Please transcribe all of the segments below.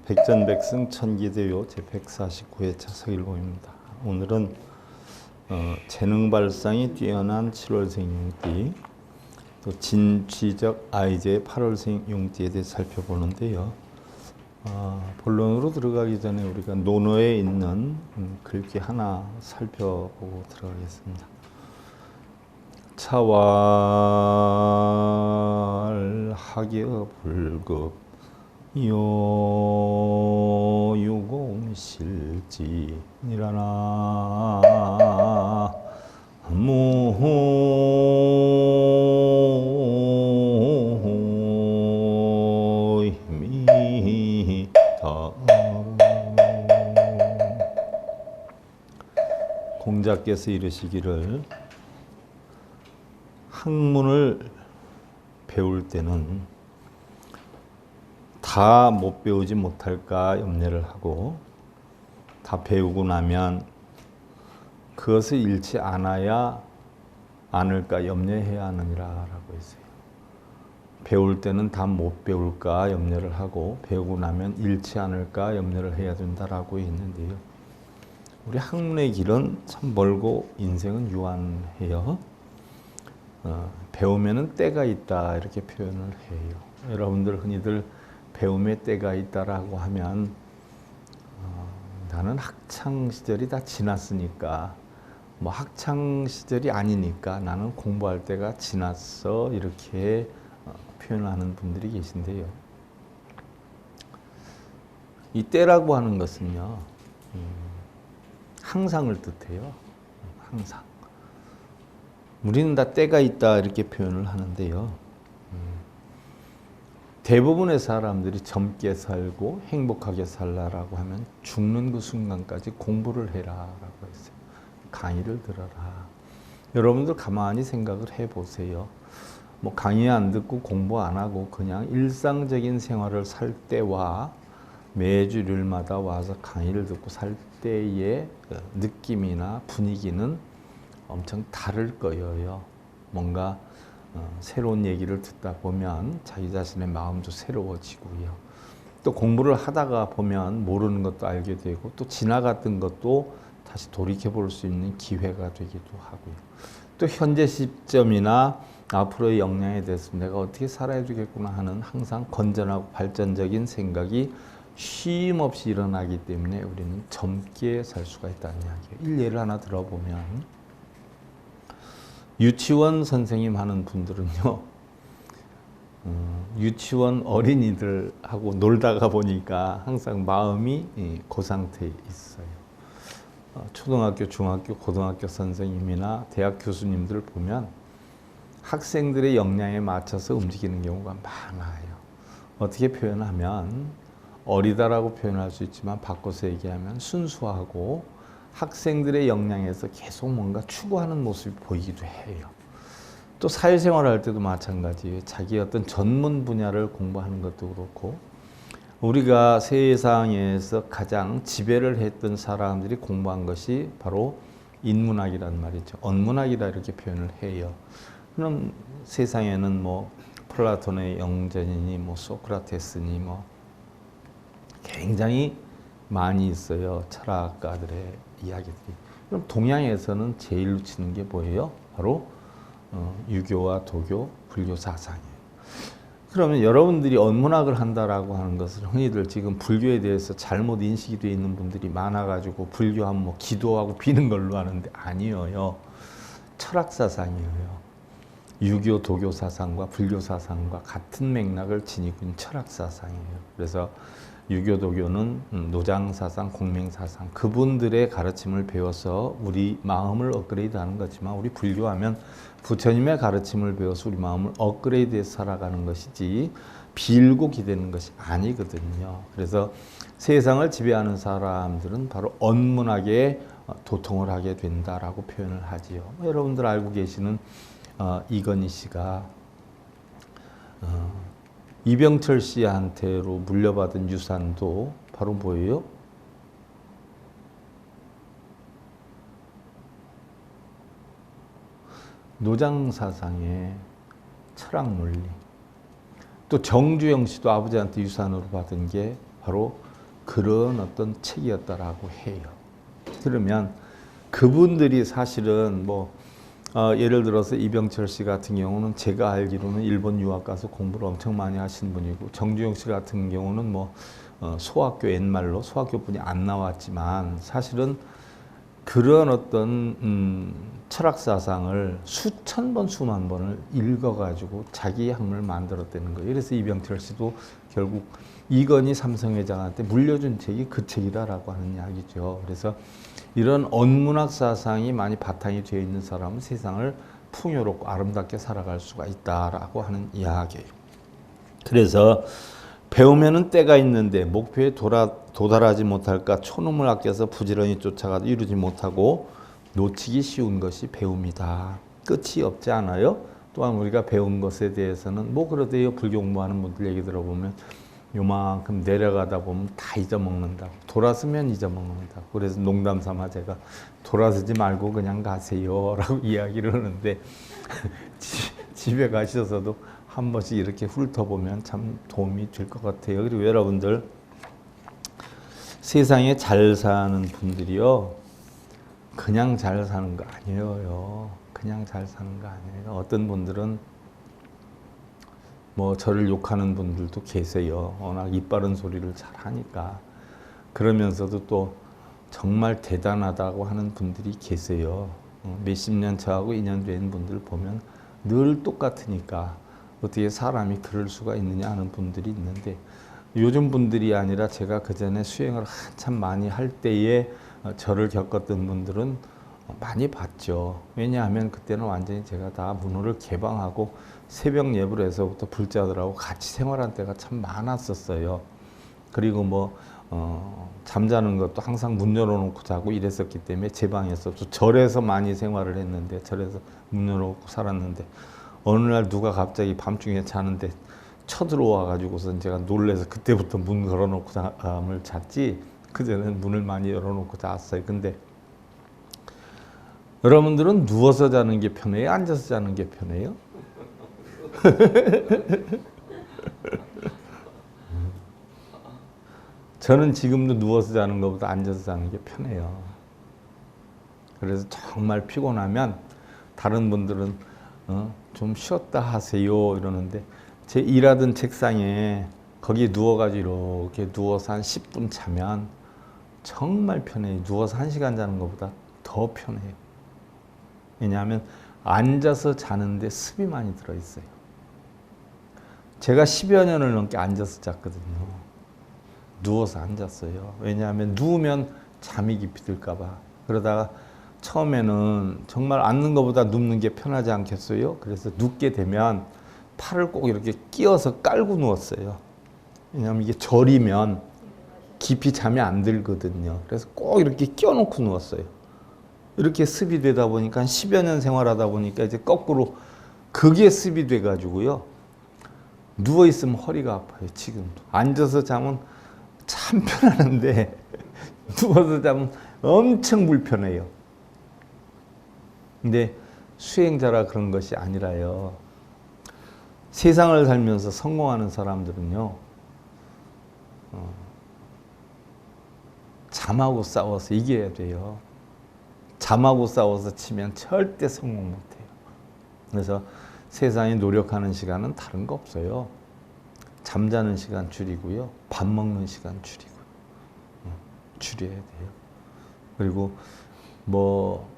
백전백승 천기대요 제149회차 서일봉입니다. 오늘은 재능발상이 뛰어난 7월생 용띠, 또 진취적 아이제의 8월생 용띠에 대해 살펴보는데요. 본론으로 들어가기 전에 우리가 논어에 있는 글귀 하나 살펴보고 들어가겠습니다. 차왈 하겨 불급 요유공실지니라나 무미다. 공자께서 이르시기를 학문을 배울 때는 다 못 배우지 못할까 염려를 하고, 다 배우고 나면 그것을 잃지 않을까 염려해야 하느니라 라고 했어요. 배울 때는 다 못 배울까 염려를 하고, 배우고 나면 잃지 않을까 염려를 해야 된다라고 했는데요. 우리 학문의 길은 참 멀고 인생은 유한해요. 배우면은 때가 있다 이렇게 표현을 해요. 여러분들 흔히들 배움의 때가 있다라고 하면 나는 학창 시절이 다 지났으니까, 뭐 학창 시절이 아니니까 나는 공부할 때가 지났어 이렇게 표현하는 분들이 계신데요. 이 때라고 하는 것은요, 항상을 뜻해요. 항상. 우리는 다 때가 있다 이렇게 표현을 하는데요. 대부분의 사람들이 젊게 살고 행복하게 살라라고 하면 죽는 그 순간까지 공부를 해라라고 했어요. 강의를 들어라. 여러분들 가만히 생각을 해보세요. 뭐 강의 안 듣고 공부 안 하고 그냥 일상적인 생활을 살 때와 매주 일요일마다 와서 강의를 듣고 살 때의 느낌이나 분위기는 엄청 다를 거예요. 뭔가 새로운 얘기를 듣다 보면 자기 자신의 마음도 새로워지고요. 또 공부를 하다가 보면 모르는 것도 알게 되고, 또 지나갔던 것도 다시 돌이켜 볼 수 있는 기회가 되기도 하고요. 또 현재 시점이나 앞으로의 역량에 대해서 내가 어떻게 살아야 되겠구나 하는 항상 건전하고 발전적인 생각이 쉼 없이 일어나기 때문에 우리는 젊게 살 수가 있다는 이야기예요. 일례를 하나 들어보면, 유치원 선생님 하는 분들은요, 유치원 어린이들하고 놀다가 보니까 항상 마음이 그 상태에 있어요. 초등학교, 중학교, 고등학교 선생님이나 대학 교수님들 보면 학생들의 역량에 맞춰서 움직이는 경우가 많아요. 어떻게 표현하면, 어리다라고 표현할 수 있지만 바꿔서 얘기하면 순수하고 학생들의 역량에서 계속 뭔가 추구하는 모습이 보이기도 해요. 또 사회생활을 할 때도 마찬가지예요. 자기 어떤 전문 분야를 공부하는 것도 그렇고, 우리가 세상에서 가장 지배를 했던 사람들이 공부한 것이 바로 인문학이란 말이죠. 언문학이다 이렇게 표현을 해요. 그럼 세상에는 뭐 플라톤의 영전이니 뭐 소크라테스니 뭐 굉장히 많이 있어요. 철학가들의 이야기들이. 그럼 동양에서는 제일로 치는 게 뭐예요? 바로 유교와 도교, 불교 사상이에요. 그러면 여러분들이 언문학을 한다라고 하는 것은 흔히들 지금 불교에 대해서 잘못 인식이 되어 있는 분들이 많아가지고 불교하면 뭐 기도하고 비는 걸로 하는데 아니에요. 철학 사상이에요. 유교, 도교 사상과 불교 사상과 같은 맥락을 지니고 있는 철학 사상이에요. 그래서 유교, 도교는 노장사상, 공명사상, 그분들의 가르침을 배워서 우리 마음을 업그레이드하는 거지만, 우리 불교하면 부처님의 가르침을 배워서 우리 마음을 업그레이드해서 살아가는 것이지 빌고 기대는 것이 아니거든요. 그래서 세상을 지배하는 사람들은 바로 언문학에 도통을 하게 된다라고 표현을 하지요. 여러분들 알고 계시는 이건희 씨가 이병철 씨한테로 물려받은 유산도 바로 뭐예요? 노장사상의 철학 논리. 또 정주영 씨도 아버지한테 유산으로 받은 게 바로 그런 어떤 책이었다라고 해요. 그러면 그분들이 사실은 뭐 예를 들어서 이병철 씨 같은 경우는 제가 알기로는 일본 유학 가서 공부를 엄청 많이 하신 분이고, 정주영 씨 같은 경우는 뭐 소학교 옛말로 소학교뿐이 안 나왔지만 사실은 그런 어떤 철학 사상을 수천 번 수만 번을 읽어가지고 자기 학문을 만들었다는 거예요. 그래서 이병철 씨도 결국 이건희 삼성회장한테 물려준 책이 그 책이다라고 하는 이야기죠. 그래서 이런 언문학 사상이 많이 바탕이 되어 있는 사람은 세상을 풍요롭고 아름답게 살아갈 수가 있다라고 하는 이야기예요. 그래서 배우면은 때가 있는데 목표에 도달하지 못할까 초놈을 아껴서 부지런히 쫓아가도 이루지 못하고 놓치기 쉬운 것이 배움이다. 끝이 없지 않아요? 또한 우리가 배운 것에 대해서는 뭐 그러대요. 불교 공부하는 분들 얘기 들어보면 요만큼 내려가다 보면 다 잊어먹는다고. 돌아서면 잊어먹는다고. 그래서 농담 삼아 제가 돌아서지 말고 그냥 가세요 라고 이야기를 하는데 집에 가셔서도 한 번씩 이렇게 훑어보면 참 도움이 될 것 같아요. 그리고 여러분들 세상에 잘 사는 분들이요, 그냥 잘 사는 거 아니에요. 그냥 잘 사는 거 아니에요. 어떤 분들은 뭐 저를 욕하는 분들도 계세요. 워낙 이빠른 소리를 잘 하니까. 그러면서도 또 정말 대단하다고 하는 분들이 계세요. 몇십 년 저하고 인연된 분들 보면 늘 똑같으니까 어떻게 사람이 그럴 수가 있느냐 하는 분들이 있는데, 요즘 분들이 아니라 제가 그전에 수행을 한참 많이 할 때에 저를 겪었던 분들은 많이 봤죠. 왜냐하면 그때는 완전히 제가 다 문호를 개방하고 새벽 예불 에서부터 불자들하고 같이 생활한 때가 참 많았었어요. 그리고 뭐 잠자는 것도 항상 문 열어놓고 자고 이랬었기 때문에 제 방에서도 절에서 많이 생활을 했는데, 절에서 문 열어놓고 살았는데, 어느 날 누가 갑자기 밤중에 자는데 쳐들어와 가지고서 제가 놀래서 그때부터 문 걸어놓고 잠을 잤지, 그전에는 문을 많이 열어놓고 잤어요. 근데 여러분들은 누워서 자는 게 편해요? 앉아서 자는 게 편해요? 저는 지금도 누워서 자는 것보다 앉아서 자는 게 편해요. 그래서 정말 피곤하면 다른 분들은 좀 쉬었다 하세요 이러는데, 제 일하던 책상에 거기에 누워가지고 이렇게 누워서 한 10분 자면 정말 편해요. 누워서 1시간 자는 것보다 더 편해요. 왜냐하면 앉아서 자는데 습이 많이 들어있어요. 제가 10여 년을 넘게 앉아서 잤거든요. 누워서 안 잤어요. 왜냐하면 누우면 잠이 깊이 들까 봐. 그러다가 처음에는 정말 앉는 것보다 눕는 게 편하지 않겠어요? 그래서 눕게 되면 팔을 꼭 이렇게 끼워서 깔고 누웠어요. 왜냐하면 이게 절이면 깊이 잠이 안 들거든요. 그래서 꼭 이렇게 끼워놓고 누웠어요. 이렇게 습이 되다 보니까 한 10여 년 생활하다 보니까 이제 거꾸로 그게 습이 돼가지고요. 누워있으면 허리가 아파요. 지금도. 앉아서 자면 참 편안한데 누워서 자면 엄청 불편해요. 근데 수행자라 그런 것이 아니라요. 세상을 살면서 성공하는 사람들은요, 잠하고 싸워서 이겨야 돼요. 잠하고 싸워서 치면 절대 성공 못해요. 그래서 세상에 노력하는 시간은 다른 거 없어요. 잠자는 시간 줄이고요. 밥 먹는 시간 줄이고요. 줄여야 돼요. 그리고 뭐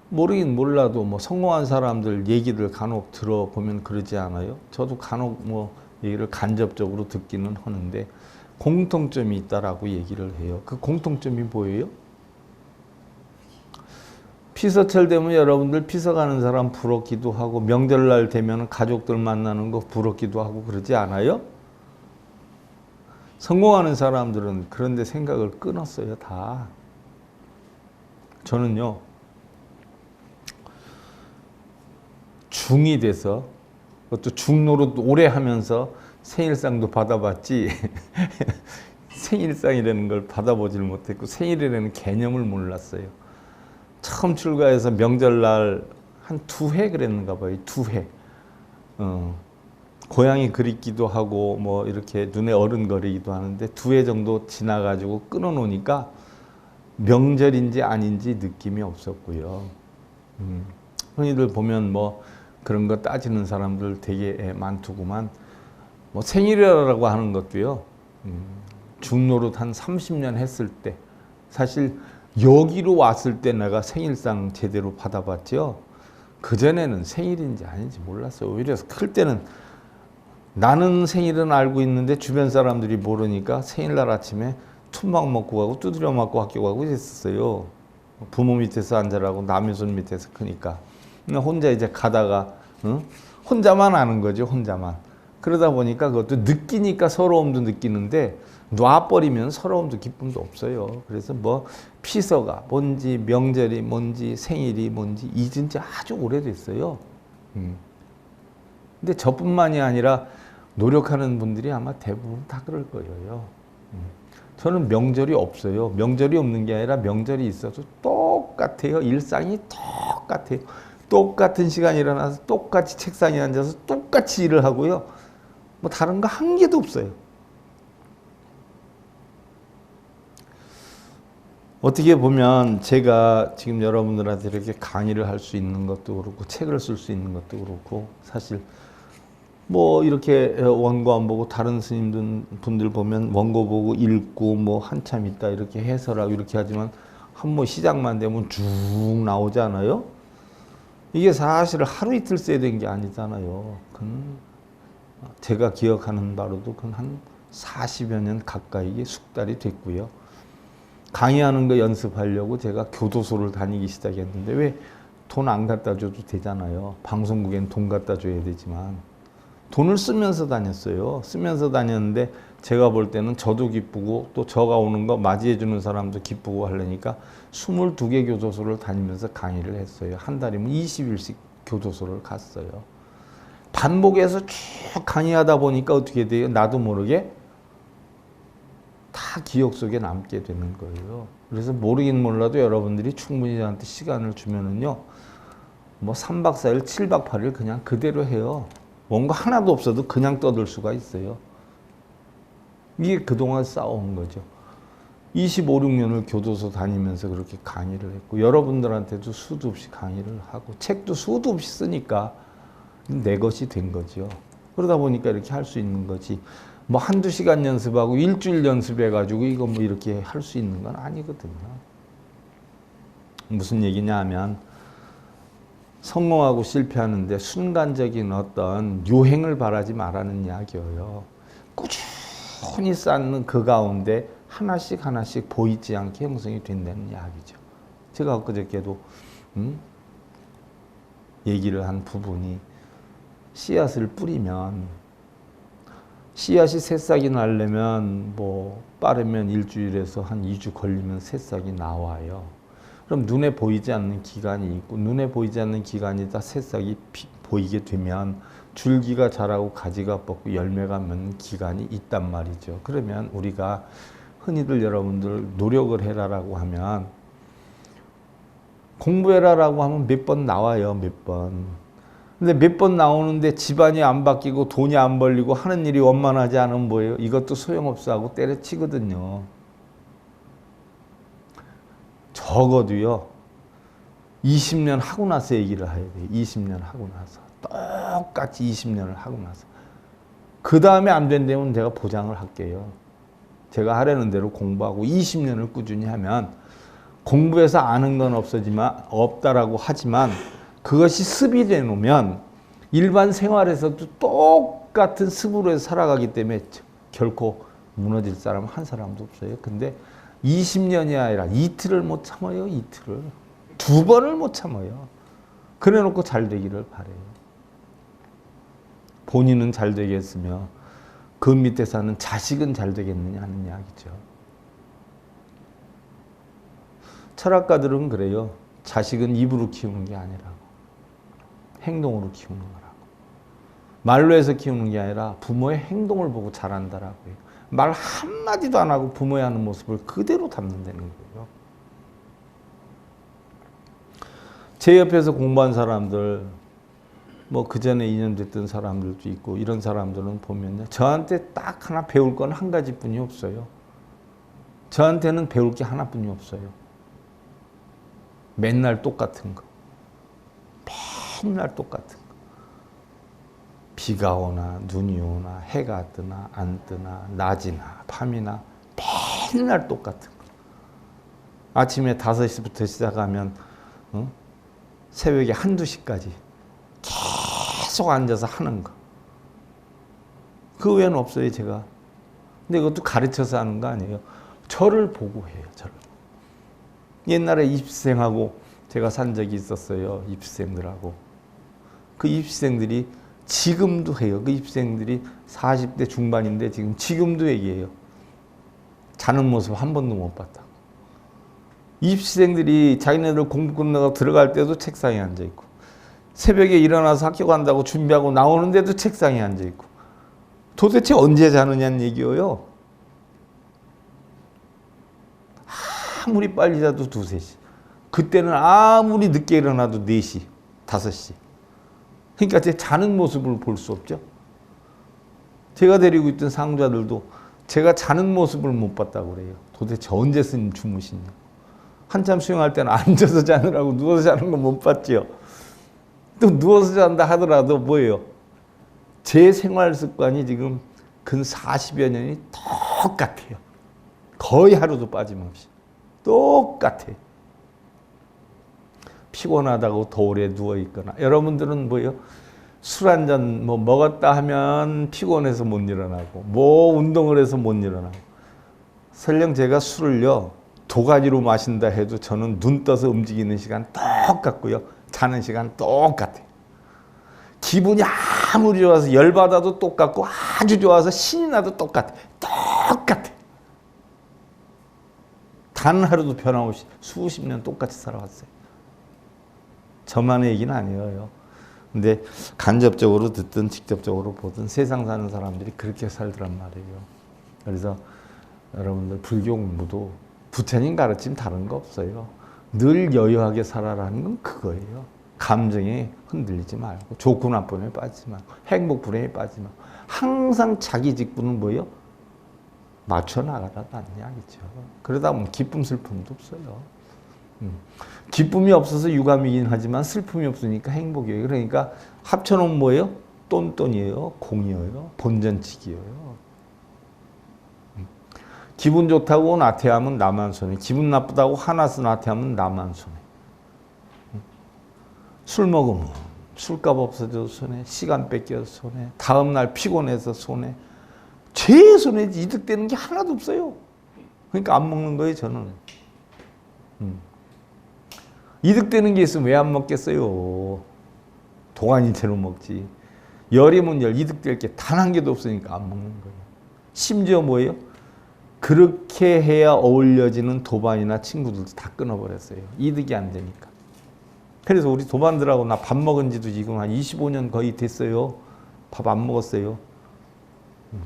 모르긴 몰라도 뭐 성공한 사람들 얘기를 간혹 들어보면 그러지 않아요? 저도 간혹 뭐 얘기를 간접적으로 듣기는 하는데 공통점이 있다라고 얘기를 해요. 그 공통점이 뭐예요? 피서철 되면 여러분들 피서 가는 사람 부럽기도 하고, 명절날 되면 가족들 만나는 거 부럽기도 하고 그러지 않아요? 성공하는 사람들은 그런데 생각을 끊었어요, 다. 저는요, 중이 돼서, 그것도 중노릇 오래 하면서 생일상도 받아봤지 생일상이라는 걸 받아보질 못했고 생일이라는 개념을 몰랐어요. 처음 출가해서 명절날 한 2회 그랬는가 봐요. 2회. 고양이 그리기도 하고 뭐 이렇게 눈에 어른거리기도 하는데 2해 정도 지나가지고 끊어놓으니까 명절인지 아닌지 느낌이 없었고요. 흔히들 보면 뭐 그런 거 따지는 사람들 되게 많더구만. 뭐 생일이라고 하는 것도요. 중노릇 한 30년 했을 때 사실 여기로 왔을 때 내가 생일상 제대로 받아봤죠. 그전에는 생일인지 아닌지 몰랐어요. 오히려 클 때는 나는 생일은 알고 있는데 주변 사람들이 모르니까 생일날 아침에 툰막 먹고 가고 두드려 맞고 학교 가고 이랬었어요. 부모 밑에서 안 자라고 남의 손 밑에서 크니까. 혼자 이제 가다가 혼자만 아는 거죠. 혼자만. 그러다 보니까 그것도 느끼니까 서러움도 느끼는데 놔버리면 서러움도 기쁨도 없어요. 그래서 뭐 피서가 뭔지 명절이 뭔지 생일이 뭔지 잊은 지 아주 오래됐어요. 근데 저뿐만이 아니라 노력하는 분들이 아마 대부분 다 그럴 거예요. 저는 명절이 없어요. 명절이 없는 게 아니라 명절이 있어도 똑같아요. 일상이 똑같아요. 똑같은 시간에 일어나서 똑같이 책상에 앉아서 똑같이 일을 하고요. 뭐 다른 거 한 개도 없어요. 어떻게 보면 제가 지금 여러분들한테 이렇게 강의를 할 수 있는 것도 그렇고 책을 쓸 수 있는 것도 그렇고 사실 뭐 이렇게 원고 안 보고 다른 스님들 보면 원고 보고 읽고 뭐 한참 있다 이렇게 해설하고 이렇게 하지만 한 번 시작만 되면 쭉 나오잖아요. 이게 사실 하루 이틀 써야 되는 게 아니잖아요. 제가 기억하는 바로도 한 40여 년 가까이 숙달이 됐고요. 강의하는 거 연습하려고 제가 교도소를 다니기 시작했는데 왜 돈 안 갖다 줘도 되잖아요. 방송국엔 돈 갖다 줘야 되지만 돈을 쓰면서 다녔어요. 쓰면서 다녔는데 제가 볼 때는 저도 기쁘고 또 저가 오는 거 맞이해 주는 사람도 기쁘고 하려니까 22개 교도소를 다니면서 강의를 했어요. 한 달이면 20일씩 교도소를 갔어요. 반복해서 쭉 강의하다 보니까 어떻게 돼요? 나도 모르게 다 기억 속에 남게 되는 거예요. 그래서 모르긴 몰라도 여러분들이 충분히 저한테 시간을 주면은요, 뭐 3박 4일, 7박 8일 그냥 그대로 해요. 뭔가 하나도 없어도 그냥 떠들 수가 있어요. 이게 그동안 쌓아온 거죠. 25, 6년을 교도소 다니면서 그렇게 강의를 했고 여러분들한테도 수도 없이 강의를 하고 책도 수도 없이 쓰니까 내 것이 된 거죠. 그러다 보니까 이렇게 할 수 있는 거지. 뭐 한두 시간 연습하고 일주일 연습해가지고 이거 뭐 이렇게 할 수 있는 건 아니거든요. 무슨 얘기냐 하면 성공하고 실패하는데 순간적인 어떤 요행을 바라지 말라는 이야기예요. 꾸준히 쌓는 그 가운데 하나씩 하나씩 보이지 않게 형성이 된다는 이야기죠. 제가 엊그저께도 얘기를 한 부분이 씨앗을 뿌리면 씨앗이 새싹이 나려면 뭐 빠르면 일주일에서 한 2주 걸리면 새싹이 나와요. 그럼 눈에 보이지 않는 기간이 있고 눈에 보이지 않는 기간이다 새싹이 보이게 되면 줄기가 자라고 가지가 뻗고 열매가 맺는 기간이 있단 말이죠. 그러면 우리가 흔히들 여러분들 노력을 해라라고 하면 공부해라라고 하면 몇 번 나와요. 몇 번. 근데 몇 번 나오는데 집안이 안 바뀌고 돈이 안 벌리고 하는 일이 원만하지 않으면 뭐예요? 이것도 소용없어 하고 때려치거든요. 적어도요. 20년 하고 나서 얘기를 해야 돼요. 20년 하고 나서. 똑같이 20년을 하고 나서. 그 다음에 안 된다면 내가 보장을 할게요. 제가 하려는 대로 공부하고 20년을 꾸준히 하면 공부해서 아는 건 없다라고 하지만 그것이 습이 돼 놓으면 일반 생활에서도 똑같은 습으로 해서 살아가기 때문에 결코 무너질 사람은 한 사람도 없어요. 근데 20년이 아니라 이틀을 못 참아요. 이틀을. 2번을 못 참아요. 그래 놓고 잘 되기를 바래요. 본인은 잘 되겠으며 그 밑에 사는 자식은 잘 되겠느냐 하는 이야기죠. 철학가들은 그래요. 자식은 입으로 키우는 게 아니라고. 행동으로 키우는 거라고. 말로 해서 키우는 게 아니라 부모의 행동을 보고 자란다라고 해요. 말 한마디도 안 하고 부모의 하는 모습을 그대로 담는다는 거예요. 제 옆에서 공부한 사람들 뭐 그 전에 인연됐던 사람들도 있고 이런 사람들은 보면요. 저한테 딱 하나 배울 건 한 가지뿐이 없어요. 저한테는 배울 게 하나뿐이 없어요. 맨날 똑같은 거. 맨날 똑같은 거. 비가 오나 눈이 오나 해가 뜨나 안 뜨나 낮이나 밤이나 맨날 똑같은 거. 아침에 5시부터 시작하면 새벽에 1~2시까지 계속 앉아서 하는 거. 그 외에는 없어요, 제가. 근데 이것도 가르쳐서 하는 거 아니에요. 저를 보고 해요, 저를. 옛날에 입시생하고 제가 산 적이 있었어요, 입시생들하고. 그 입시생들이 지금도 해요. 그 입시생들이 40대 중반인데 지금도 얘기해요. 자는 모습 한 번도 못 봤다. 입시생들이 자기네들 공부 끝나고 들어갈 때도 책상에 앉아있고, 새벽에 일어나서 학교 간다고 준비하고 나오는데도 책상에 앉아있고, 도대체 언제 자느냐는 얘기예요. 아무리 빨리 자도 2~3시. 그때는 아무리 늦게 일어나도 4시, 5시. 그러니까 제 자는 모습을 볼 수 없죠. 제가 데리고 있던 상주자들도 제가 자는 모습을 못 봤다고 그래요. 도대체 언제 주무시냐. 한참 수영할 때는 앉아서 자느라고 누워서 자는 거 못 봤죠. 또 누워서 잔다 하더라도 뭐예요? 제 생활 습관이 지금 근 40여 년이 똑같아요. 거의 하루도 빠짐없이. 똑같아요. 피곤하다고 더 오래 누워있거나. 여러분들은 뭐예요? 술 한 잔 먹었다 하면 피곤해서 못 일어나고, 운동을 해서 못 일어나고. 설령 제가 술을요, 2가지로 마신다 해도 저는 눈 떠서 움직이는 시간 똑같고요. 자는 시간 똑같아요. 기분이 아무리 좋아서 열받아도 똑같고, 아주 좋아서 신이 나도 똑같아요. 똑같아요. 단 하루도 변함없이 수십 년 똑같이 살아왔어요. 저만의 얘기는 아니에요. 근데 간접적으로 듣든 직접적으로 보든 세상 사는 사람들이 그렇게 살더란 말이에요. 그래서 여러분들 불교 공부도 부처님 가르침 다른 거 없어요. 늘 여유하게 살아라는 건 그거예요. 감정에 흔들리지 말고, 좋고 나쁨에 빠지지 말고, 행복 불행에 빠지지 말고, 항상 자기 직분은 뭐예요? 맞춰 나가라는 이야기죠. 그러다 보면 기쁨 슬픔도 없어요. 기쁨이 없어서 유감이긴 하지만 슬픔이 없으니까 행복이에요. 그러니까 합쳐놓으면 뭐예요? 똔똔이에요. 공이에요. 본전치기예요. 기분 좋다고 나태하면 나만 손해. 기분 나쁘다고 화나서 나태하면 나만 손해. 술 먹으면 술값 없어져도 손해. 시간 뺏겨서 손해. 다음날 피곤해서 손해. 제 손에 이득되는 게 하나도 없어요. 그러니까 안 먹는 거예요, 저는. 이득되는 게 있으면 왜 안 먹겠어요? 동안인채로 먹지. 열이면 열, 이득될 게 단 한 개도 없으니까 안 먹는 거예요. 심지어 뭐예요? 그렇게 해야 어울려지는 도반이나 친구들도 다 끊어버렸어요. 이득이 안 되니까. 그래서 우리 도반들하고 나 밥 먹은 지도 지금 한 25년 거의 됐어요. 밥 안 먹었어요.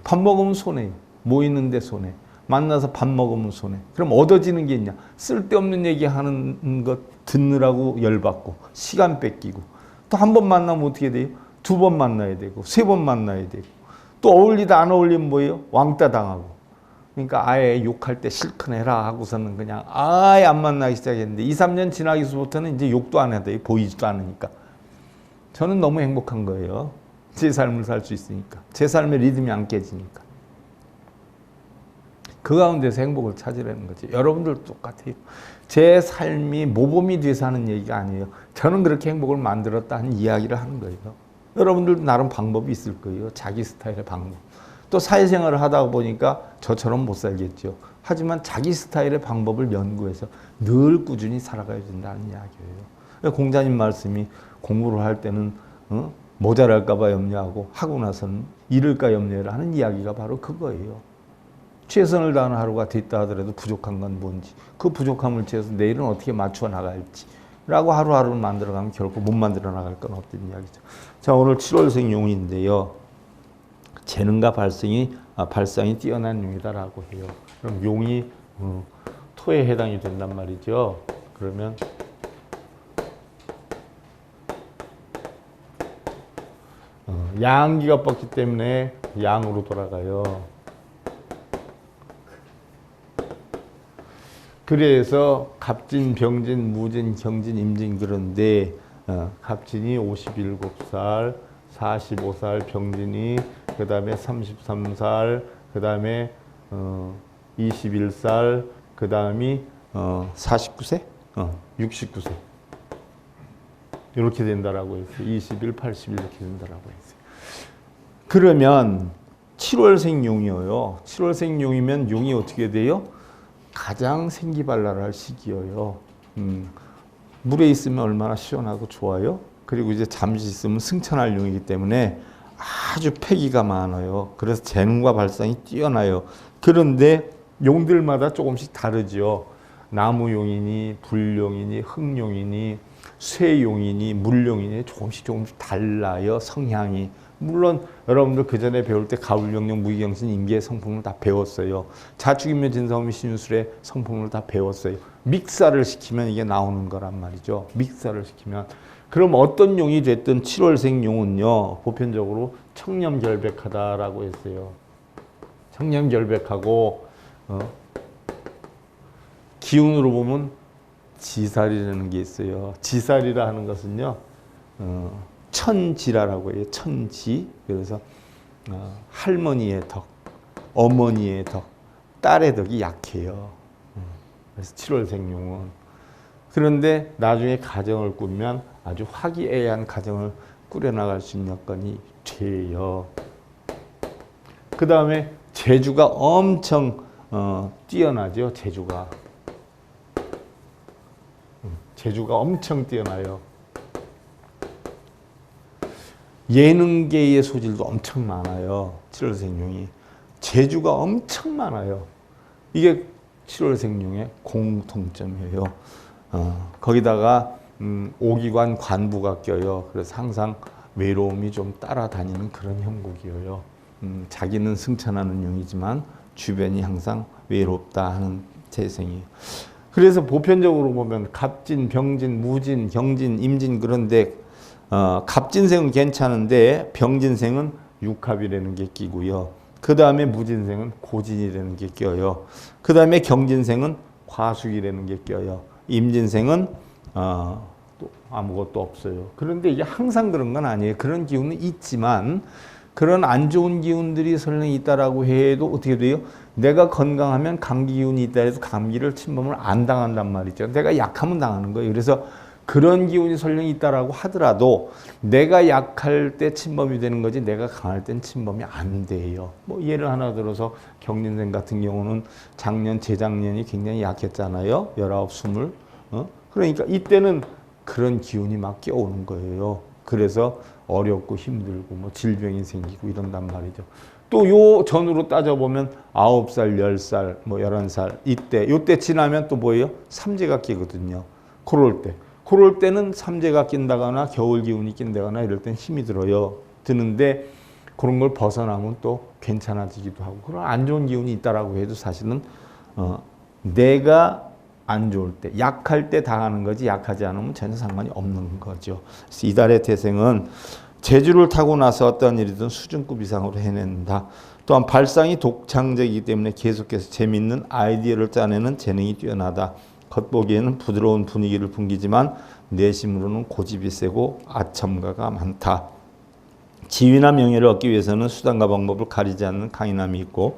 밥 먹으면 손해. 모이는데 손해. 만나서 밥 먹으면 손해. 그럼 얻어지는 게 있냐? 쓸데없는 얘기하는 것 듣느라고 열받고 시간 뺏기고, 또 한 번 만나면 어떻게 돼요? 2번 만나야 되고 3번 만나야 되고, 또 어울리다 안 어울리면 뭐예요? 왕따 당하고. 그러니까 아예 욕할 때 실컷 해라 하고서는 그냥 아예 안 만나기 시작했는데 2~3년 지나기서부터는 이제 욕도 안 해도 돼요. 보이지도 않으니까. 저는 너무 행복한 거예요. 제 삶을 살 수 있으니까. 제 삶의 리듬이 안 깨지니까. 그 가운데서 행복을 찾으려는 거지. 여러분들도 똑같아요. 제 삶이 모범이 돼서 하는 얘기가 아니에요. 저는 그렇게 행복을 만들었다 하는 이야기를 하는 거예요. 여러분들도 나름 방법이 있을 거예요. 자기 스타일의 방법. 또 사회생활을 하다 보니까 저처럼 못 살겠죠. 하지만 자기 스타일의 방법을 연구해서 늘 꾸준히 살아가야 된다는 이야기예요. 공자님 말씀이 공부를 할 때는 모자랄까 봐 염려하고 하고 나서는 잃을까 염려를 하는 이야기가 바로 그거예요. 최선을 다하는 하루가 됐다 하더라도 부족한 건 뭔지, 그 부족함을 채워서 내일은 어떻게 맞춰 나갈지 라고 하루하루를 만들어가면 결코 못 만들어 나갈 건 없던 이야기죠. 자, 오늘 7월생 용인데요. 재능과 발상이 뛰어난 용이다라고 해요. 그럼 용이 토에 해당이 된단 말이죠. 그러면 양기가 뻗기 때문에 양으로 돌아가요. 그래서 갑진, 병진, 무진, 경진, 임진 그런데 갑진이 57살, 45살, 병진이 그 다음에 33살, 그 다음에 21살, 그 다음이 49세? 69세. 이렇게 된다라고 했어요. 21, 80 이렇게 된다라고 했어요. 그러면 7월생 용이에요. 7월생 용이면 용이 어떻게 돼요? 가장 생기발랄할 시기예요. 물에 있으면 얼마나 시원하고 좋아요. 그리고 이제 잠시 있으면 승천할 용이기 때문에 아주 패기가 많아요. 그래서 재능과 발상이 뛰어나요. 그런데 용들마다 조금씩 다르죠. 나무용이니 불용이니 흙용이니 쇠용이니 물용이니 조금씩 달라요. 성향이. 물론 여러분들 그 전에 배울 때 가불영령 무기경신 임계의 성품을 다 배웠어요. 자축인묘 진사오미 신유술의 성품을 다 배웠어요. 믹사를 시키면 이게 나오는 거란 말이죠. 믹사를 시키면. 그럼 어떤 용이 됐든 7월생 용은요, 보편적으로 청렴결백하다라고 했어요. 청렴결백하고 기운으로 보면 지살이라는 게 있어요. 지살이라 하는 것은요, 천지라라고 해요. 천지. 그래서 할머니의 덕, 어머니의 덕, 딸의 덕이 약해요. 그래서 7월생 용은. 그런데 나중에 가정을 꾸면 아주 화기애애한 가정을 꾸려나갈 수 있는 여건이 돼요. 그 다음에 재주가 엄청 뛰어나죠. 재주가 엄청 뛰어나요. 예능계의 소질도 엄청 많아요. 7월생 용이. 재주가 엄청 많아요. 이게 7월생 용의 공통점이에요. 거기다가 오기관 관부가 껴요. 그래서 항상 외로움이 좀 따라다니는 그런 형국이에요. 자기는 승천하는 용이지만 주변이 항상 외롭다 하는 재생이에요. 그래서 보편적으로 보면 갑진, 병진, 무진, 경진, 임진 그런데 갑진생은 괜찮은데 병진생은 육합이라는 게 끼고요. 그 다음에 무진생은 고진이라는 게 껴요. 그 다음에 경진생은 과숙이라는 게 껴요. 임진생은 또 아무것도 없어요. 그런데 이게 항상 그런 건 아니에요. 그런 기운은 있지만 그런 안 좋은 기운들이 설령 있다라고 해도 어떻게 돼요? 내가 건강하면 감기 기운이 있다 해서 감기를 침범을 안 당한단 말이죠. 내가 약하면 당하는 거예요. 그래서 그런 기운이 설령 있다라고 하더라도 내가 약할 때 침범이 되는 거지 내가 강할 땐 침범이 안 돼요. 뭐 예를 하나 들어서 경진생 같은 경우는 작년, 재작년이 굉장히 약했잖아요. 19, 20. 그러니까 이때는 그런 기운이 막 껴오는 거예요. 그래서 어렵고 힘들고 뭐 질병이 생기고 이런단 말이죠. 또 요 전으로 따져보면 9살, 10살, 뭐 11살 요때 지나면 또 뭐예요? 삼재가 끼거든요. 그럴 때는 삼재가 낀다거나 겨울 기운이 낀다거나 이럴 땐 힘이 드는데 그런 걸 벗어나면 또 괜찮아지기도 하고 그런 안 좋은 기운이 있다라고 해도 사실은 내가 안 좋을 때, 약할 때 당하는 거지 약하지 않으면 전혀 상관이 없는 거죠. 그래서 이달의 태생은 재주를 타고 나서 어떤 일이든 수준급 이상으로 해낸다. 또한 발상이 독창적이기 때문에 계속해서 재미있는 아이디어를 짜내는 재능이 뛰어나다. 겉보기에는 부드러운 분위기를 풍기지만 내심으로는 고집이 세고 아첨가가 많다. 지위나 명예를 얻기 위해서는 수단과 방법을 가리지 않는 강인함이 있고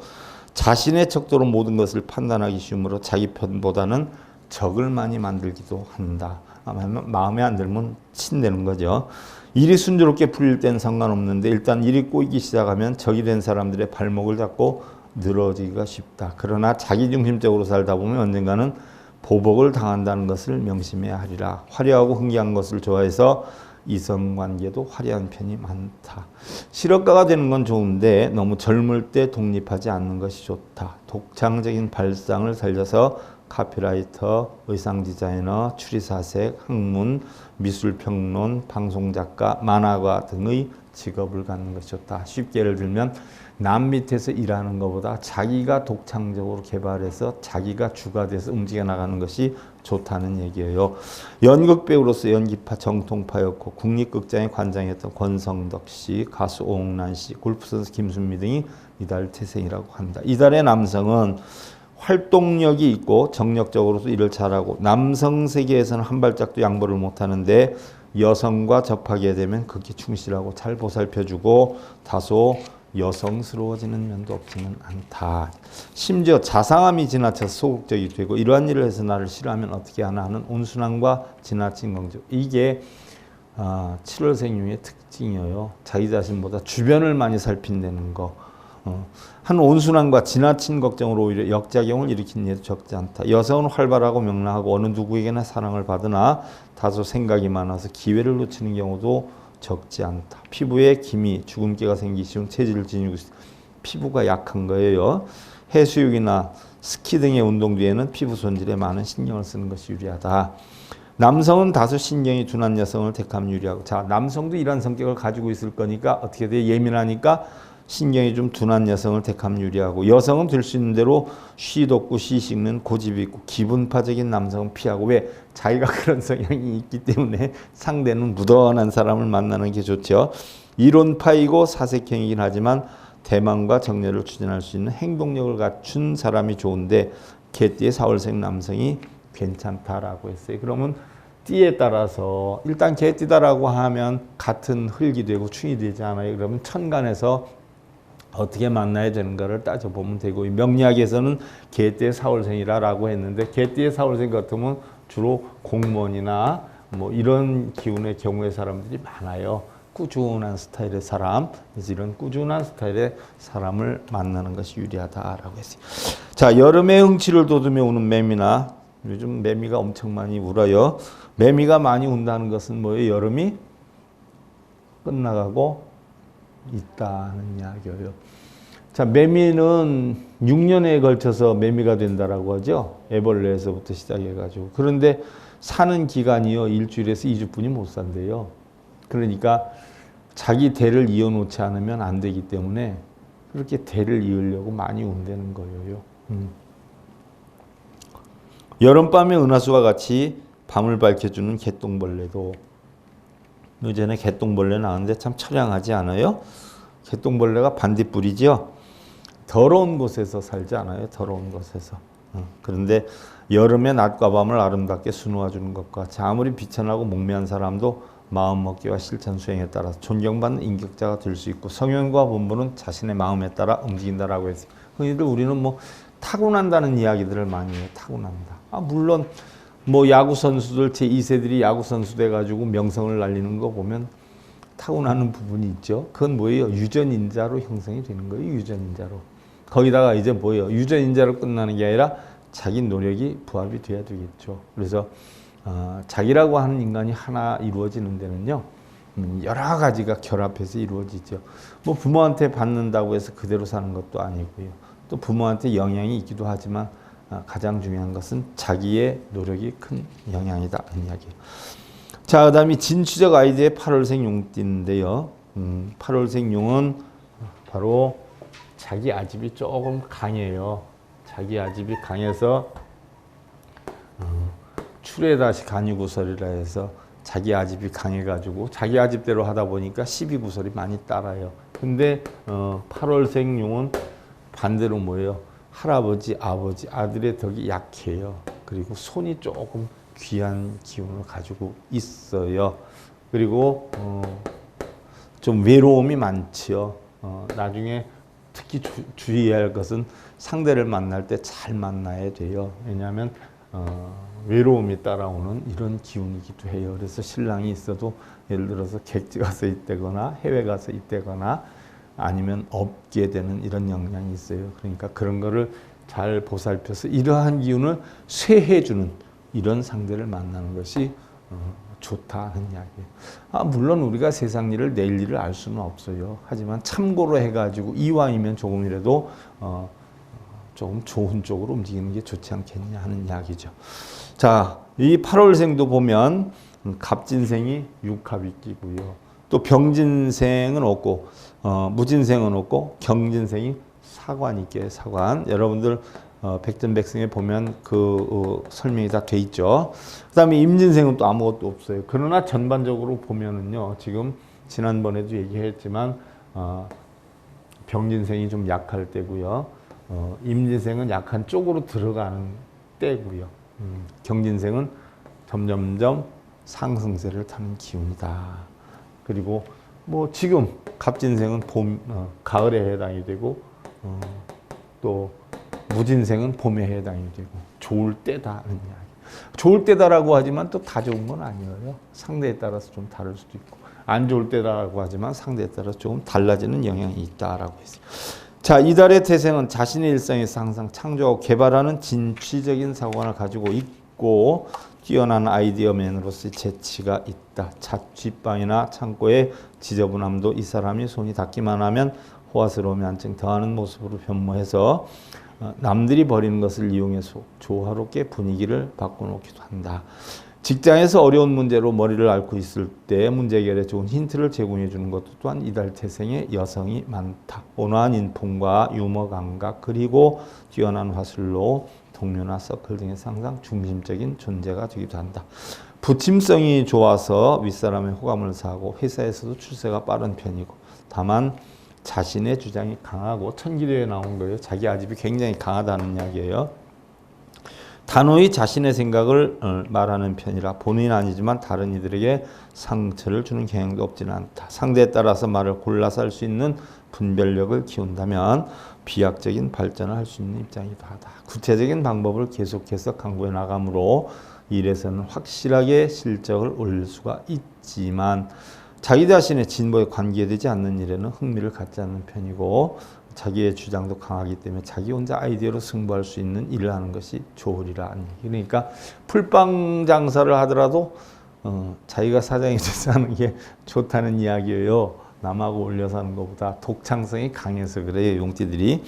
자신의 척도로 모든 것을 판단하기 쉬우므로 자기 편보다는 적을 많이 만들기도 한다. 마음에 안 들면 친되는 거죠. 일이 순조롭게 풀릴 땐 상관없는데 일단 일이 꼬이기 시작하면 적이 된 사람들의 발목을 잡고 늘어지기가 쉽다. 그러나 자기중심적으로 살다 보면 언젠가는 보복을 당한다는 것을 명심해야 하리라. 화려하고 흥기한 것을 좋아해서 이성관계도 화려한 편이 많다. 실업가가 되는 건 좋은데 너무 젊을 때 독립하지 않는 것이 좋다. 독창적인 발상을 살려서 카피라이터, 의상 디자이너, 추리사색, 학문, 미술평론, 방송작가, 만화가 등의 직업을 갖는 것이 좋다. 쉽게 예를 들면 남 밑에서 일하는 것보다 자기가 독창적으로 개발해서 자기가 주가 돼서 움직여 나가는 것이 좋다는 얘기예요. 연극배우로서 연기파 정통파였고 국립극장의 관장이었던 권성덕 씨, 가수 오홍란 씨, 골프선수 김순미 등이 이달 태생이라고 한다. 이달의 남성은 활동력이 있고 정력적으로도 일을 잘하고 남성 세계에서는 한 발짝도 양보를 못하는데 여성과 접하게 되면 극히 충실하고 잘 보살펴주고 다소 여성스러워지는 면도 없지는 않다. 심지어 자상함이 지나쳐서 소극적이 되고 이러한 일을 해서 나를 싫어하면 어떻게 하나 하는 온순함과 지나친 긍정. 이게 7월생유의 특징이에요. 자기 자신보다 주변을 많이 살핀다는 거. 한 온순함과 지나친 걱정으로 오히려 역작용을 일으킨 예도 적지 않다. 여성은 활발하고 명랑하고 어느 누구에게나 사랑을 받으나 다소 생각이 많아서 기회를 놓치는 경우도 적지 않다. 피부에 기미, 주근깨가 생기기 쉬운 체질을 지니고 있다. 피부가 약한 거예요. 해수욕이나 스키 등의 운동 뒤에는 피부 손질에 많은 신경을 쓰는 것이 유리하다. 남성은 다소 신경이 둔한 여성을 택하면 유리하고, 자, 남성도 이런 성격을 가지고 있을 거니까 어떻게 돼? 예민하니까 신경이 좀 둔한 여성을 택하면 유리하고, 여성은 될 수 있는 대로 쉬덥고 쉬식는 고집이 있고 기분파적인 남성은 피하고. 왜? 자기가 그런 성향이 있기 때문에 상대는 무던한 사람을 만나는 게 좋죠. 이론파이고 사색형이긴 하지만 대망과 정렬을 추진할 수 있는 행동력을 갖춘 사람이 좋은데 개띠의 4월생 남성이 괜찮다라고 했어요. 그러면 띠에 따라서 일단 개띠다라고 하면 같은 흙이 되고 충이 되지 않아요. 그러면 천간에서 어떻게 만나야 되는가를 따져보면 되고, 명리학에서는 개띠의 4월생이라고 했는데 개띠의 4월생 같으면 주로 공무원이나 뭐 이런 기운의 경우의 사람들이 많아요. 꾸준한 스타일의 사람, 그래서 이런 꾸준한 스타일의 사람을 만나는 것이 유리하다라고 했어요. 자, 여름에 흥치를 돋우며 우는 매미나, 요즘 매미가 엄청 많이 울어요. 매미가 많이 운다는 것은 뭐예요? 여름이 끝나가고 있다는 이야기예요. 자, 매미는 6년에 걸쳐서 매미가 된다라고 하죠. 애벌레에서부터 시작해가지고. 그런데 사는 기간이요, 일주일에서 2주뿐이 못 산대요. 그러니까 자기 대를 이어놓지 않으면 안 되기 때문에 그렇게 대를 이으려고 많이 운다는 거예요. 여름밤의 은하수와 같이 밤을 밝혀주는 개똥벌레도, 요즘에 개똥벌레 나왔는데 참 처량하지 않아요? 개똥벌레가 반딧불이죠. 더러운 곳에서 살지 않아요. 더러운 곳에서. 그런데 여름에 낮과 밤을 아름답게 수놓아주는 것과 아무리 비천하고 목매한 사람도 마음먹기와 실천 수행에 따라서 존경받는 인격자가 될 수 있고, 성향과 본분은 자신의 마음에 따라 움직인다라고 했어요. 흔히들 우리는 뭐 타고난다는 이야기들을 많이 해요. 타고난다. 물론 뭐 야구 선수들, 제 2세들이 야구 선수 돼가지고 명성을 날리는 거 보면 타고나는 부분이 있죠. 그건 뭐예요? 유전인자로 형성이 되는 거예요. 유전인자로. 거기다가 이제 뭐예요? 유전인자로 끝나는 게 아니라 자기 노력이 부합이 돼야 되겠죠. 그래서 자기라고 하는 인간이 하나 이루어지는 데는요, 여러 가지가 결합해서 이루어지죠. 뭐 부모한테 받는다고 해서 그대로 사는 것도 아니고요. 또 부모한테 영향이 있기도 하지만 가장 중요한 것은 자기의 노력이 큰 영향이다 하는 이야기예요. 자, 그다음에 진취적 아이디의 8월생 용띠인데요. 8월생 용은 바로 자기 아집이 조금 강해요. 자기 아집이 강해서 출에 다시 간이구설이라 해서 자기 아집이 강해가지고 자기 아집대로 하다 보니까 12구설이 많이 따라요. 근데 8월생 용은 반대로 뭐예요? 할아버지, 아버지, 아들의 덕이 약해요. 그리고 손이 조금 귀한 기운을 가지고 있어요. 그리고 좀 외로움이 많죠. 나중에 특히 주의해야 할 것은 상대를 만날 때 잘 만나야 돼요. 왜냐하면 외로움이 따라오는 이런 기운이기도 해요. 그래서 신랑이 있어도 예를 들어서 객지 가서 있다거나 해외 가서 있다거나 아니면 없게 되는 이런 영향이 있어요. 그러니까 그런 거를 잘 보살펴서 이러한 기운을 쇄해주는 이런 상대를 만나는 것이 좋다는 이야기예요. 물론 우리가 세상 일을 내일 일을 알 수는 없어요. 하지만 참고로 해가지고 이왕이면 조금이라도 조금 좋은 쪽으로 움직이는 게 좋지 않겠냐 하는 이야기죠. 자, 이 8월생도 보면 갑진생이 6합이 끼고요. 또 병진생은 없고 무진생은 없고 경진생이 사관이께 사관. 여러분들 백전백승에 보면 그 설명이 다 돼 있죠. 그다음에 임진생은 또 아무것도 없어요. 그러나 전반적으로 보면은요, 지금 지난번에도 얘기했지만 병진생이 좀 약할 때고요. 임진생은 약한 쪽으로 들어가는 때고요. 경진생은 점점점 상승세를 타는 기운이다. 그리고 뭐 지금 갑진생은 가을에 해당이 되고 또 무진생은 봄에 해당이 되고 좋을 때다는 이야기. 좋을 때다라고 하지만 또 다 좋은 건 아니에요. 상대에 따라서 좀 다를 수도 있고 안 좋을 때다라고 하지만 상대에 따라서 조금 달라지는 영향이 있다라고 했어요. 자, 이달의 태생은 자신의 일상에서 항상 창조하고 개발하는 진취적인 사고관을 가지고 있고 뛰어난 아이디어맨으로서의 재치가 있다. 자취방이나 창고의 지저분함도 이 사람이 손이 닿기만 하면 호화스러움이 한층 더하는 모습으로 변모해서 남들이 버리는 것을 이용해서 조화롭게 분위기를 바꿔놓기도 한다. 직장에서 어려운 문제로 머리를 앓고 있을 때 문제 해결에 좋은 힌트를 제공해 주는 것도 또한 이달 태생의 여성이 많다. 온화한 인품과 유머 감각 그리고 뛰어난 화술로 동료나 서클 등에서 항상 중심적인 존재가 되기도 한다. 부침성이 좋아서 윗사람의 호감을 사고 회사에서도 출세가 빠른 편이고 다만 자신의 주장이 강하고 천기도에 나온 거예요. 자기 아집이 굉장히 강하다는 이야기예요. 단호히 자신의 생각을 말하는 편이라 본인은 아니지만 다른 이들에게 상처를 주는 경향도 없지는 않다. 상대에 따라서 말을 골라서 할 수 있는 분별력을 키운다면 비약적인 발전을 할 수 있는 입장이기도 하다. 구체적인 방법을 계속해서 강구해 나가므로 일에서는 확실하게 실적을 올릴 수가 있지만 자기 자신의 진보에 관계되지 않는 일에는 흥미를 갖지 않는 편이고 자기의 주장도 강하기 때문에 자기 혼자 아이디어로 승부할 수 있는 일을 하는 것이 좋으리라. 그러니까 풀빵 장사를 하더라도 자기가 사장이 돼서 하는 게 좋다는 이야기예요. 남하고 올려서 하는 것보다 독창성이 강해서 그래요. 용띠들이.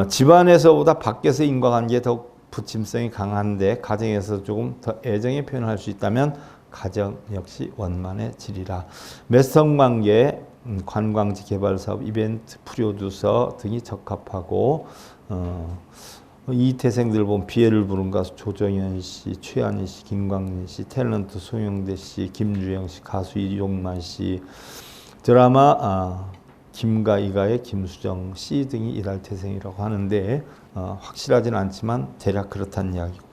집안에서보다 밖에서 인과관계에 더 부침성이 강한데 가정에서 조금 더 애정의 표현을 할 수 있다면 가정 역시 원만해지리라. 매성관계, 관광지 개발사업, 이벤트, 프로듀서 등이 적합하고 이 태생들 보면 비애를 부른 가수 조정현 씨, 최한희 씨, 김광민 씨, 탤런트 송영대 씨, 김주영 씨, 가수 이종만 씨, 드라마 김가이가의 김수정 씨 등이 이달 태생이라고 하는데 확실하진 않지만 대략 그렇다는 이야기고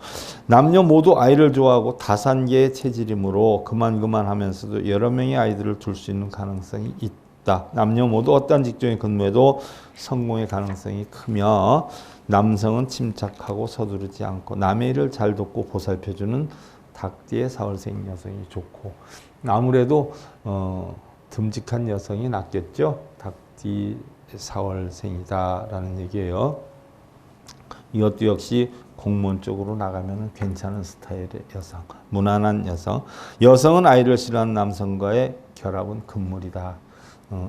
남녀 모두 아이를 좋아하고 다산계의 체질이므로 그만하면서도 여러 명의 아이들을 둘 수 있는 가능성이 있다. 남녀 모두 어떠한 직종에 근무해도 성공의 가능성이 크며 남성은 침착하고 서두르지 않고 남의 일을 잘 돕고 보살펴주는 닭띠의 사월생 여성이 좋고 아무래도 듬직한 여성이 낫겠죠. 닭띠 사월생이다라는 얘기예요. 이것도 역시 공무원 쪽으로 나가면 괜찮은 스타일의 여성, 무난한 여성. 여성은 아이를 싫어하는 남성과의 결합은 금물이다.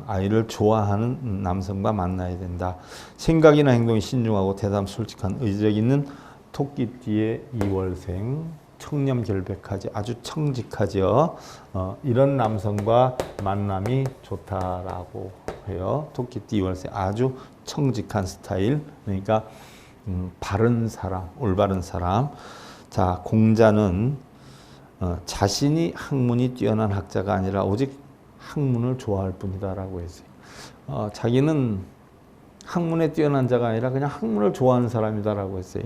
아이를 좋아하는 남성과 만나야 된다. 생각이나 행동이 신중하고 대담 솔직한 의지력 있는 토끼띠의 2월생. 청렴결백하지 아주 청직하죠. 이런 남성과 만남이 좋다라고 해요. 토끼띠 2월생 아주 청직한 스타일. 그러니까 바른 사람, 올바른 사람. 자, 공자는 자신이 학문이 뛰어난 학자가 아니라 오직 학문을 좋아할 뿐이다라고 했어요. 자기는 학문에 뛰어난 자가 아니라 그냥 학문을 좋아하는 사람이다라고 했어요.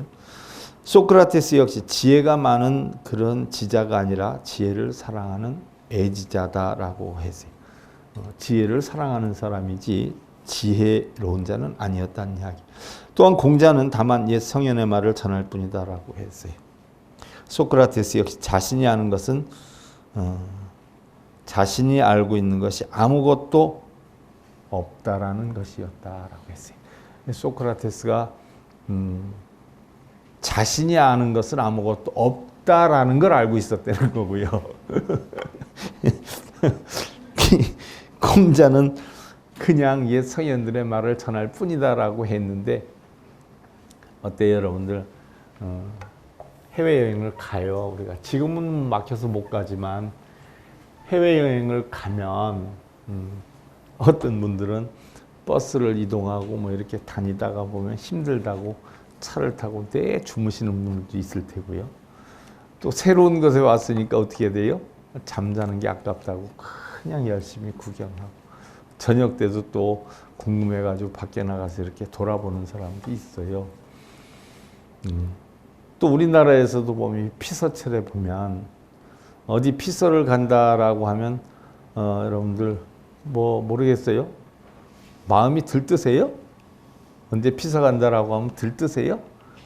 소크라테스 역시 지혜가 많은 그런 지자가 아니라 지혜를 사랑하는 애지자다라고 했어요. 지혜를 사랑하는 사람이지 지혜로운 자는 아니었다는 이야기. 또한 공자는 다만 옛 성현의 말을 전할 뿐이다라고 했어요. 소크라테스 역시 자신이 아는 것은 자신이 알고 있는 것이 아무것도 없다라는 것이었다라고 했어요. 소크라테스가 자신이 아는 것은 아무것도 없다라는 걸 알고 있었다는 거고요. 공자는 그냥 옛 성현들의 말을 전할 뿐이다라고 했는데 어때요, 여러분들? 해외여행을 가요. 우리가 지금은 막혀서 못 가지만 해외여행을 가면 어떤 분들은 버스를 이동하고 뭐 이렇게 다니다가 보면 힘들다고 차를 타고 내 주무시는 분들도 있을 테고요. 또 새로운 곳에 왔으니까 어떻게 돼요? 잠자는 게 아깝다고 그냥 열심히 구경하고 저녁 때도 또 궁금해가지고 밖에 나가서 이렇게 돌아보는 사람도 있어요. 또 우리나라에서도 보면 피서철에 보면 어디 피서를 간다라고 하면 여러분들 뭐 모르겠어요? 마음이 들뜨세요? 언제 피서 간다라고 하면 들뜨세요?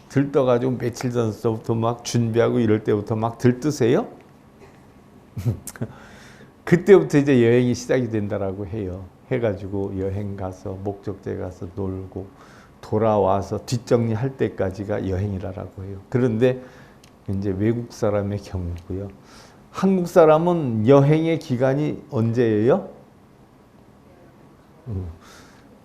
들떠가지고 며칠 전부터 막 준비하고 이럴 때부터 막 들뜨세요? 그때부터 이제 여행이 시작이 된다라고 해요. 해가지고 여행 가서 목적지에 가서 놀고 돌아와서 뒷정리할 때까지가 여행이라고 해요. 그런데 이제 외국 사람의 경우고요. 한국 사람은 여행의 기간이 언제예요?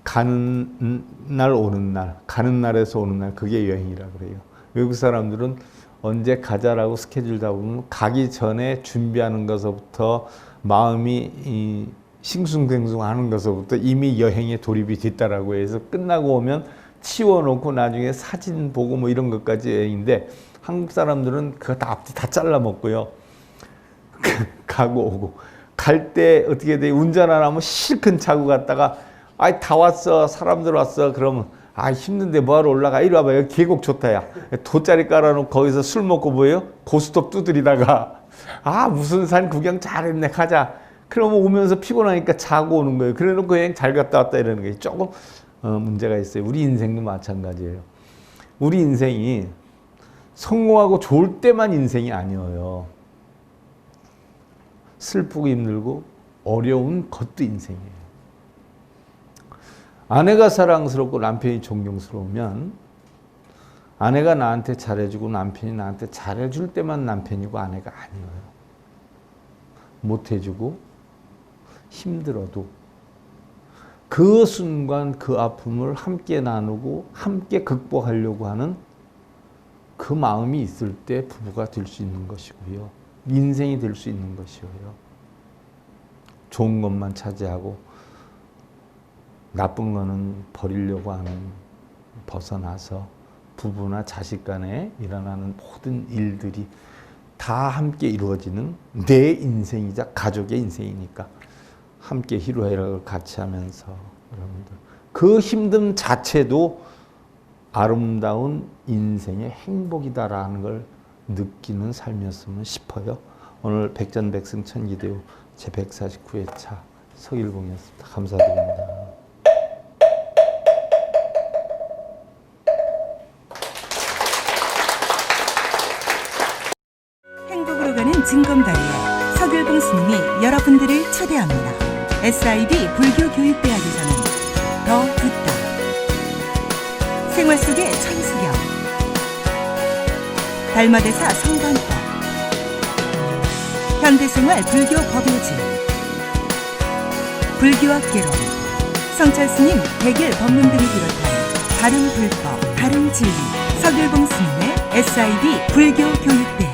가는 날 오는 날, 가는 날에서 오는 날, 그게 여행이라고 그래요. 외국 사람들은 언제 가자라고 스케줄 잡으면 가기 전에 준비하는 것부터 마음이 싱숭생숭하는 것부터 이미 여행에 돌입이 됐다라고 해서 끝나고 오면 치워놓고 나중에 사진 보고 뭐 이런 것까지 여행인데 한국 사람들은 그거 다 앞뒤 다 잘라 먹고요. 가고 오고 갈 때 어떻게 돼? 운전 안 하면 실컷 자고 갔다가 아이 다 왔어 사람들 왔어 그러면 아 힘든데 뭐하러 올라가 이리 와봐 여기 계곡 좋다 야 돗자리 깔아놓고 거기서 술 먹고 뭐예요? 고스톱 두드리다가 아 무슨 산 구경 잘했네 가자 그러면 오면서 피곤하니까 자고 오는 거예요. 그래놓고 여행 잘 갔다 왔다 이러는 게 조금 문제가 있어요. 우리 인생도 마찬가지예요. 우리 인생이 성공하고 좋을 때만 인생이 아니에요. 슬프고 힘들고 어려운 것도 인생이에요. 아내가 사랑스럽고 남편이 존경스러우면 아내가 나한테 잘해주고 남편이 나한테 잘해줄 때만 남편이고 아내가 아니에요. 못해주고 힘들어도 그 순간 그 아픔을 함께 나누고 함께 극복하려고 하는 그 마음이 있을 때 부부가 될 수 있는 것이고요. 인생이 될 수 있는 것이고요. 좋은 것만 차지하고 나쁜 거는 버리려고 하는 벗어나서 부부나 자식 간에 일어나는 모든 일들이 다 함께 이루어지는 내 인생이자 가족의 인생이니까 함께 희로애락을 같이 하면서 여러분들 그 힘듦 자체도 아름다운 인생의 행복이다라는 걸 느끼는 삶이었으면 싶어요. 오늘 백전백승 천기대우 제149회차 서일봉이었습니다. 감사드립니다. 행복으로 가는 징검다리에 서길봉 스님이 여러분들을 초대합니다. SIB 불교교육대학에서는 더 듣다, 생활 속의 천수경, 달마대사 성관법, 현대생활 불교 법요지, 불교학개론, 성찰스님 백일 법문 등을 비롯한 다른 불법, 다른 진리, 서길봉 스님의 SIB 불교교육대학.